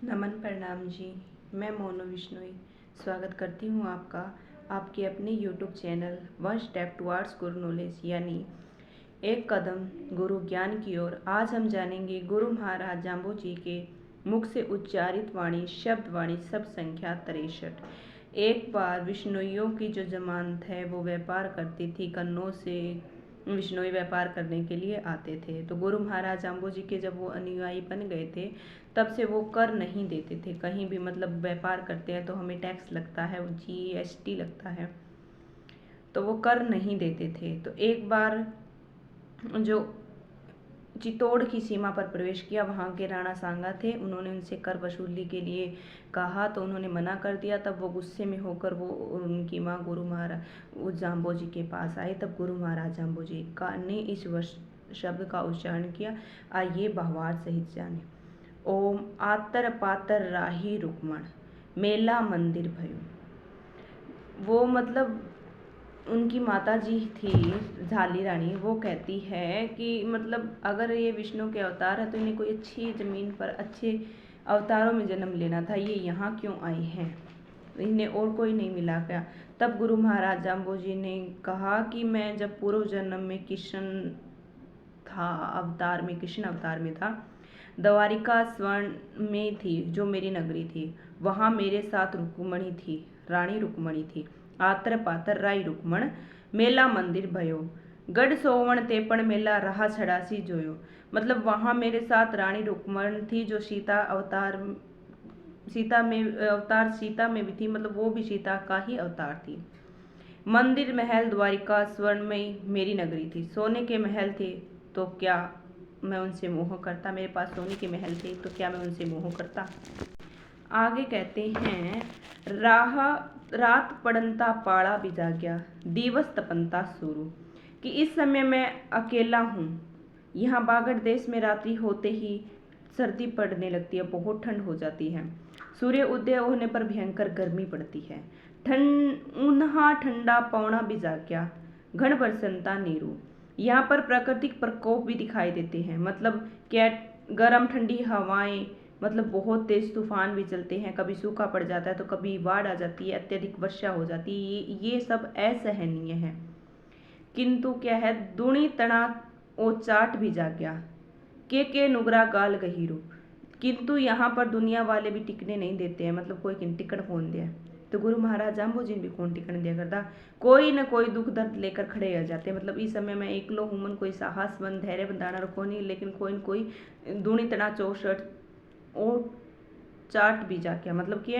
नमन प्रणाम जी। मैं मोनू विश्नोई स्वागत करती हूँ आपका आपके अपने YouTube channel one step towards गुरु नॉलेज यानी एक कदम गुरु ज्ञान की ओर। आज हम जानेंगे गुरु महाराज जाम्बू जी के मुख से उच्चारित वाणी शब्द वाणी सब संख्या 63। एक बार विश्नोइयों की जो जमानत है वो व्यापार करती थी, कन्नौज से विश्नोई व्यापार करने के लिए आते थे। तो गुरु महाराज जाम्बू जी के जब वो अनुयायी बन गए थे तब से वो कर नहीं देते थे। कहीं भी मतलब व्यापार करते हैं तो हमें टैक्स लगता है, GST लगता है, तो वो कर नहीं देते थे। तो एक बार जो चित्तौड़ की सीमा पर प्रवेश किया, वहाँ के राणा सांगा थे, उन्होंने उनसे कर वसूली के लिए कहा तो उन्होंने मना कर दिया। तब वो गुस्से में होकर वो उनकी माँ गुरु महाराज जाम्बो जी के पास आए। तब गुरु महाराज जाम्बो जी ने इस शब्द का उच्चारण किया। आइए भावार्थ सहित जाने। ओम आतर पातर राही रुक्मण मेला मंदिर भयो। वो मतलब उनकी माता जी थी झाली रानी, वो कहती है कि मतलब अगर ये विष्णु के अवतार है तो इन्हें कोई अच्छी ज़मीन पर अच्छे अवतारों में जन्म लेना था, ये यहाँ क्यों आई हैं, इन्हें और कोई नहीं मिला क्या। तब गुरु महाराज जाम्बो जी ने कहा कि मैं जब पूर्व जन्म में कृष्ण था अवतार में, कृष्ण अवतार में था, द्वारिका स्वर्ण में थी जो मेरी नगरी थी, वहाँ मेरे साथ रुक्मणी थी, रानी रुक्मणी थी। आतर पातर राई रुक्मण मेला मंदिर भयो गढ़ सोवण तेपण मेला रहा छड़ासी जोयो। मतलब वहाँ मेरे साथ रानी रुक्मण थी जो सीता में भी थी, मतलब वो भी सीता का ही अवतार थी। मंदिर महल द्वारिका स्वर्णमयी मेरी नगरी थी। सोने के महल थे तो क्या मैं उनसे मोह करता, मेरे पास सोने के महल थे तो क्या मैं उनसे मोह करता। आगे कहते हैं रात पड़नता पाड़ा बिजा गया दिवस तपनता शुरू, कि इस समय मैं अकेला हूँ। यहाँ बागड़ देश में रात्रि होते ही सर्दी पड़ने लगती है, बहुत ठंड हो जाती है। सूर्य उदय होने पर भयंकर गर्मी पड़ती है। उन्हा ठंडा पौना बिजा गया घन बरसनता नीरू। यहाँ पर प्राकृतिक प्रकोप भी दिखाई देते हैं, मतलब क्या गर्म ठंडी हवाएं, मतलब बहुत तेज तूफान भी चलते हैं, कभी सूखा पड़ जाता है तो कभी बाढ़ आ जाती है, अत्यधिक वर्षा हो जाती है, ये सब असहनीय है। किंतु क्या है दुणी तना ओ चाट भी जा गया के नुगरा गाल गहीरो। किंतु यहाँ पर दुनिया वाले भी टिकने नहीं देते हैं, मतलब कोई टिकट कौन दिया। तो गुरु महाराज जाम्बो जी भी कौन टिकन दिया करता, कोई न कोई दुख दर्द लेकर खड़े आ जाते। मतलब इस समय मैं एकलो हूँ, मन कोई साहस बंद धैर्य बंधाना रखो नहीं, लेकिन कोई न कोई दूनी तना 64 और चाट भी जा क्या, मतलब कि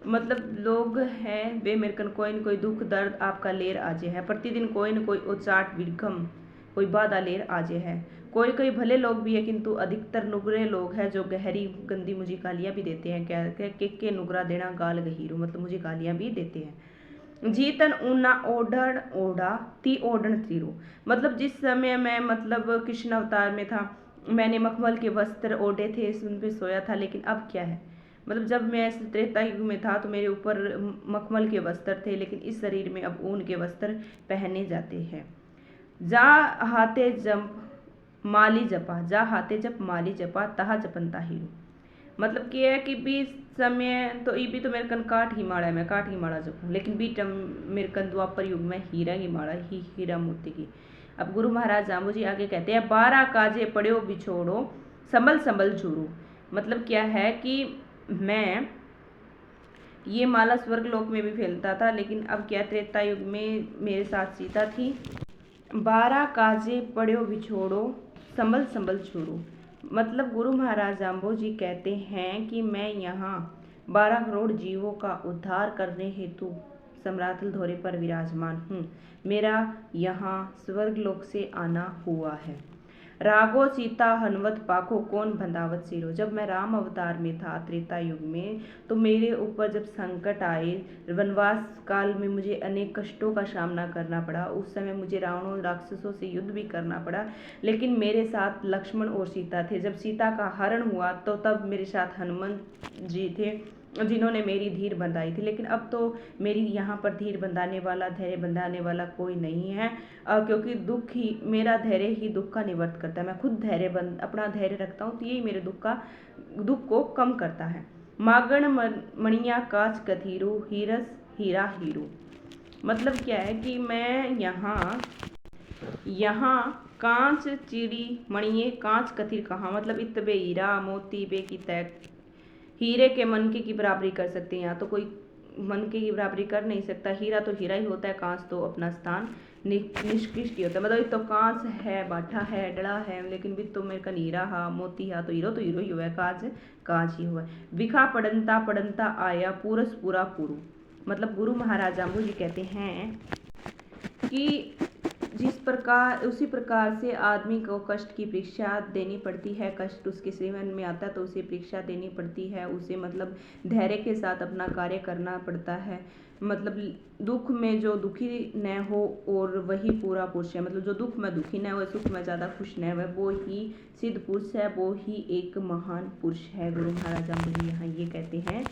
मतलब लोग हैं वे मेरे कन कोई न कोई दुख दर्द आपका लेर आजे है, प्रतिदिन कोई न कोई उचाट विरगम कोई बाधा लेर आजे है। कोई कोई भले लोग भी है किंतु अधिकतर नुगरे लोग हैं जो गहरी गंदी मुझे गालियाँ भी देते हैं। क्या के नुगरा देना गाल गहीरू, मतलब मुझे गालियाँ भी देते हैं। जीतन ऊना ओढ़ ओढ़ा ती ओढ़न तीरू। मतलब जिस समय मैं मतलब कृष्ण अवतार में था मैंने मखमल के वस्त्र ओढ़े थे, उन पे सोया था, लेकिन अब क्या है, मतलब जब मैं त्रेता युग में था तो मेरे ऊपर मखमल के वस्त्र थे, लेकिन इस शरीर में अब ऊन के वस्त्र पहने जाते हैं। जा हाथे जप माली जपा, जा हाथे जप माली जपा तहा जपनता हीरू। मतलब कि है कि भी समय तो ई भी तो मेरे कन काठ ही माड़ा है, मैं काठ ही माड़ा जपूँ, लेकिन भी मेरे कन द्वापर युग में हीरा ही माड़ा ही हीरा मोती की। अब गुरु महाराज जाम्बू जी आगे कहते हैं 12 काजे पड़ो बिछोड़ो संभल संभल झूरू। मतलब क्या है कि मैं ये माला स्वर्ग लोक में भी फैलता था, लेकिन अब क्या त्रेता युग में मेरे साथ सीता थी। 12 काजे पड़ो बिछोड़ो संभल संभल छोड़ो। मतलब गुरु महाराज जाम्बो जी कहते हैं कि मैं यहाँ 12 करोड़ जीवों का उद्धार करने हेतु सम्रातल धोरे पर विराजमान हूँ। मेरा यहाँ स्वर्ग लोक से आना हुआ है। रागो सीता हनुमत पाखो कौन बंधावत सिरो। जब मैं राम अवतार में था त्रेता युग में तो मेरे ऊपर जब संकट आए, वनवास काल में मुझे अनेक कष्टों का सामना करना पड़ा, उस समय मुझे रावणों राक्षसों से युद्ध भी करना पड़ा, लेकिन मेरे साथ लक्ष्मण और सीता थे। जब सीता का हरण हुआ तो तब मेरे साथ हनुमान जी थे जिन्होंने मेरी धीर बंधाई थी। लेकिन अब तो मेरी यहाँ पर धीर बंधाने वाला, धैर्य बंधाने वाला कोई नहीं है, क्योंकि दुख ही, मेरा धैर्य ही दुख का निवृत्त करता है। मैं खुद अपना धैर्य रखता हूँ, तो यही मेरे दुख को कम करता है। मागण मणिया काच कथीरू, हीरस हीरा हीरू। मतलब क्या है कि मैं यहाँ कांच चिड़ी मणिये कांच कथीर कहाँ, मतलब इतबे हीरा मोती बे की तय, हीरे के मनके की बराबरी कर सकते हैं। यहाँ तो कोई मनके की बराबरी कर नहीं सकता। हीरा तो हीरा ही होता है, कांच तो अपना स्थान निष्कृष्ट ही होता है। मतलब तो कांच है, बाठा है, डड़ा है, लेकिन भी तो मेरे का हीरा हा, मोती हा, तो हीरो ही हुआ है, कांच ही हुआ है। विखा पड़नता पड़नता आया पूरस पूरा पुरु। मतलब गुरु महाराज जाम्बू जी कहते हैं कि उसी प्रकार से आदमी को कष्ट की परीक्षा देनी पड़ती है। कष्ट उसके जीवन में आता है तो उसे परीक्षा देनी पड़ती है, उसे मतलब धैर्य के साथ अपना कार्य करना पड़ता है। मतलब दुख में जो दुखी न हो और वही पूरा पुरुष है। मतलब जो दुख में दुखी न हो, सुख में ज़्यादा खुश न हो, वो ही सिद्ध पुरुष है, वो ही एक महान पुरुष है। गुरु महाराज जाम्बू जी यहाँ ये कहते हैं,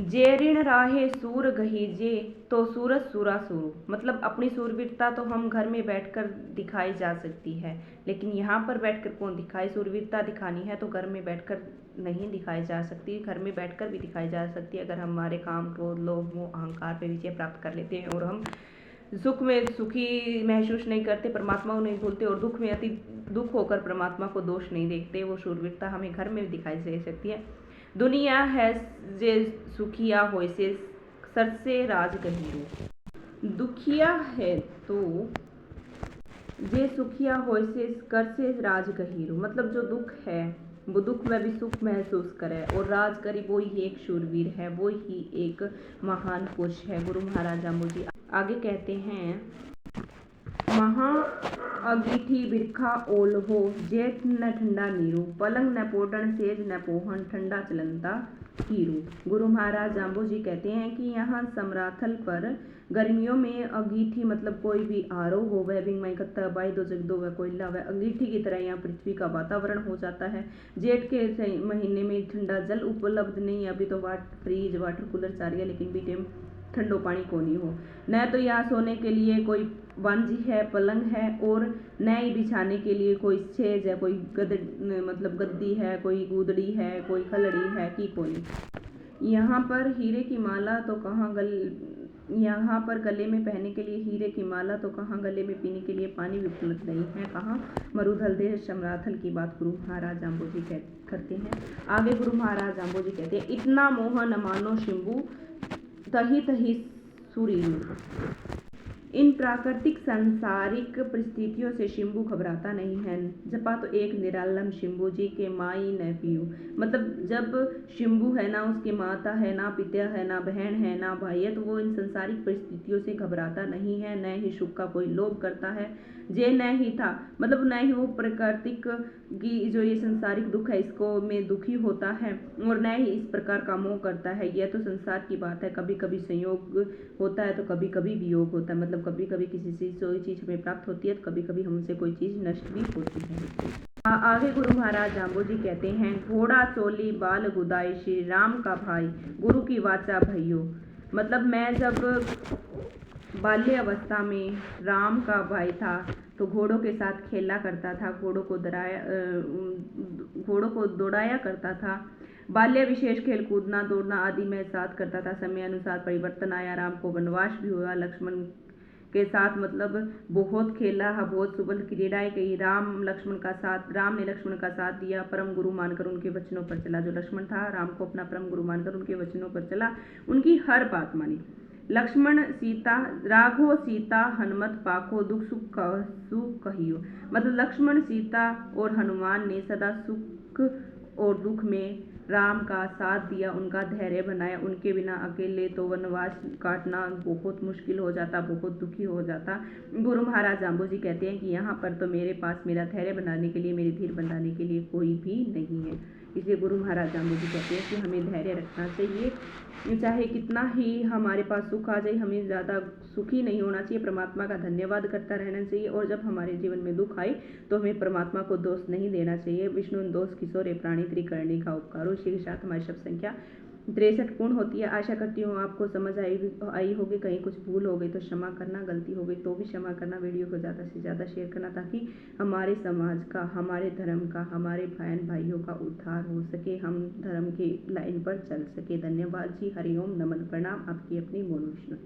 जे ऋण राहे सूर गहीजे तो सूरज सूरा सूरू। मतलब अपनी सूरवीरता तो हम घर में बैठकर दिखाई जा सकती है, लेकिन यहाँ पर बैठकर कौन दिखाए। सूरवीरता दिखानी है तो घर में बैठकर नहीं दिखाई जा सकती, घर में बैठकर भी दिखाई जा सकती है अगर हमारे काम, क्रोध, लोभ, मोह, अहंकार पे विजय प्राप्त कर लेते हैं और हम सुख में सुखी महसूस नहीं करते, परमात्मा को नहीं भूलते, और दुख में अति दुख होकर परमात्मा को दोष नहीं देखते। वो शूरवीरता हमें घर में दिखाई दे सकती है। दुनिया है जे सुखिया होय से सरसे राज गहीरू। दुखिया है तो जे सुखिया होय से कर से राज गहीरू। मतलब जो दुख है वो दुख में भी सुख महसूस करे और राज करी, वो ही एक शूरवीर है, वो ही एक महान पुरुष है। गुरु महाराज जाम्बू जी आगे कहते हैं, महा अगीठी बिरखा ओल हो, जेठ न ठंडा नीरू, पलंग न पोटन सेज न पोहन, ठंडा चलनता हीरू। गुरु महाराज जाम्बू जी कहते हैं कि यहाँ समराथल पर गर्मियों में अगीठी, मतलब कोई भी आरोह हो वह बिंग इकट्ठा बाई दो जग दो वह कोयला वह अंगीठी की तरह यहाँ पृथ्वी का वातावरण हो जाता है। जेठ के महीने में ठंडा जल उपलब्ध नहीं है, अभी तो फ्रीज वाटर कूलर चाह रही है, लेकिन भी टाइम ठंडो पानी को नहीं हो। न तो यहाँ सोने के लिए कोई बांझी है, पलंग है, और न ही बिछाने के लिए कोई छेज है, कोई मतलब गद्दी है, कोई गुदड़ी है, कोई खलड़ी है कि कोई। यहाँ पर हीरे की माला तो कहाँ यहाँ पर गले में पहनने के लिए हीरे की माला तो कहाँ, गले में पीने के लिए पानी भी उपलब्ध नहीं है कहाँ। मरुधल देश समराथल की बात गुरु महाराज जाम्बू जी करते हैं। आगे गुरु महाराज जाम्बू जी कहते हैं, इतना मोह न मानो शिंबू, तही तही सुरीलू। इन प्राकृतिक सांसारिक परिस्थितियों से शिंबू घबराता नहीं है। जपा तो एक निरालम शिंबू जी के माई न पियू। मतलब जब शिंबू है, ना उसकी माता है, ना पिता है, ना बहन है, ना भाई है, तो वो इन सांसारिक परिस्थितियों से घबराता नहीं है, न ही सुख का कोई लोभ करता है। जे न ही था, मतलब न ही वो प्राकृतिक की जो ये संसारिक दुख है इसको में दुखी होता है, और न ही इस प्रकार का मोह करता है। यह तो संसार की बात है, कभी कभी संयोग होता है तो कभी कभी वियोग होता है। मतलब कभी कभी किसी से कोई चीज़ हमें प्राप्त होती है तो कभी कभी हमसे कोई चीज़ नष्ट भी होती है। आगे गुरु महाराज जाम्बू जी कहते हैं, घोड़ा चोली बाल गुदाई श्री राम का भाई, गुरु की वाचा भैयो। मतलब मैं जब बाल्य अवस्था में राम का भाई था तो घोड़ों के साथ खेला करता था, घोड़ों को दौड़ाया करता था। बाल्य विशेष खेल कूदना दौड़ना आदि में साथ करता था। समय अनुसार परिवर्तन आया, राम को वनवास भी हुआ, लक्ष्मण के साथ मतलब बहुत खेला, बहुत सुबल क्रीड़ाएं की। राम ने लक्ष्मण का साथ दिया, परम गुरु मानकर उनके वचनों पर चला। जो लक्ष्मण था राम को अपना परम गुरु मानकर उनके वचनों पर चला, उनकी हर बात मानी। लक्ष्मण सीता राघो सीता हनुमत पाखो, दुख सुख कहियो। मतलब लक्ष्मण सीता और हनुमान ने सदा सुख और दुख में राम का साथ दिया, उनका धैर्य बनाया। उनके बिना अकेले तो वनवास काटना बहुत मुश्किल हो जाता, बहुत दुखी हो जाता। गुरु महाराज जाम्बू जी कहते हैं कि यहाँ पर तो मेरे पास मेरा धैर्य बनाने के लिए, मेरी धीर बनाने के लिए कोई भी नहीं है। इसलिए गुरु महाराज जाम्बू जी कहते हैं कि हमें धैर्य रखना चाहिए, चाहे कितना ही हमारे पास सुख आ जाए, हमें ज़्यादा सुखी नहीं होना चाहिए, परमात्मा का धन्यवाद करता रहना चाहिए। और जब हमारे जीवन में दुख आए तो हमें परमात्मा को दोष नहीं देना चाहिए। विष्णु दोष किशोर प्राणी त्रिकर्णी का उपकारो। इसी के साथ हमारी शब्द संख्या 63 पूर्ण होती है। आशा करती हूँ आपको समझ आई होगी। कहीं कुछ भूल हो गई तो क्षमा करना, गलती हो गई तो भी क्षमा करना। वीडियो को ज़्यादा से ज़्यादा शेयर करना ताकि हमारे समाज का, हमारे धर्म का, हमारे बहन भाइयों का उद्धार हो सके, हम धर्म की लाइन पर चल सके। धन्यवाद जी। हरिओम, नमन, प्रणाम। आपकी अपनी मोनू विष्णु।